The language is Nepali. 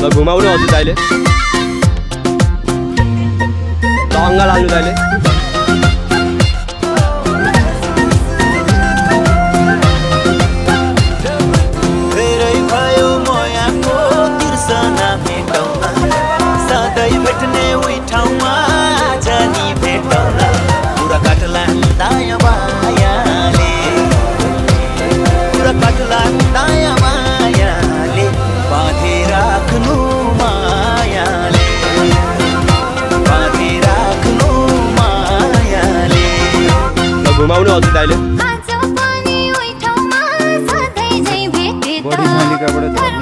ल घुमाउनु हजुर दाइले, ल अङ्गा लाग्नु दाइले। धेरै भयो मायाको तिर्सना भेटौँला, सधैँ भेट्ने उही ठाउँमा जानी भेटौँला। कुरा काट्ला दायाँ बायाँले, कुरा काट्ला दायाँ बायाँले, बाँधे राख्नु मायाले, बाँधे राख्नु मायाले। ल घुमाउनु हजुर दाइले। आज पनि उही ठाउँमा सधैँ झैँ भेटे त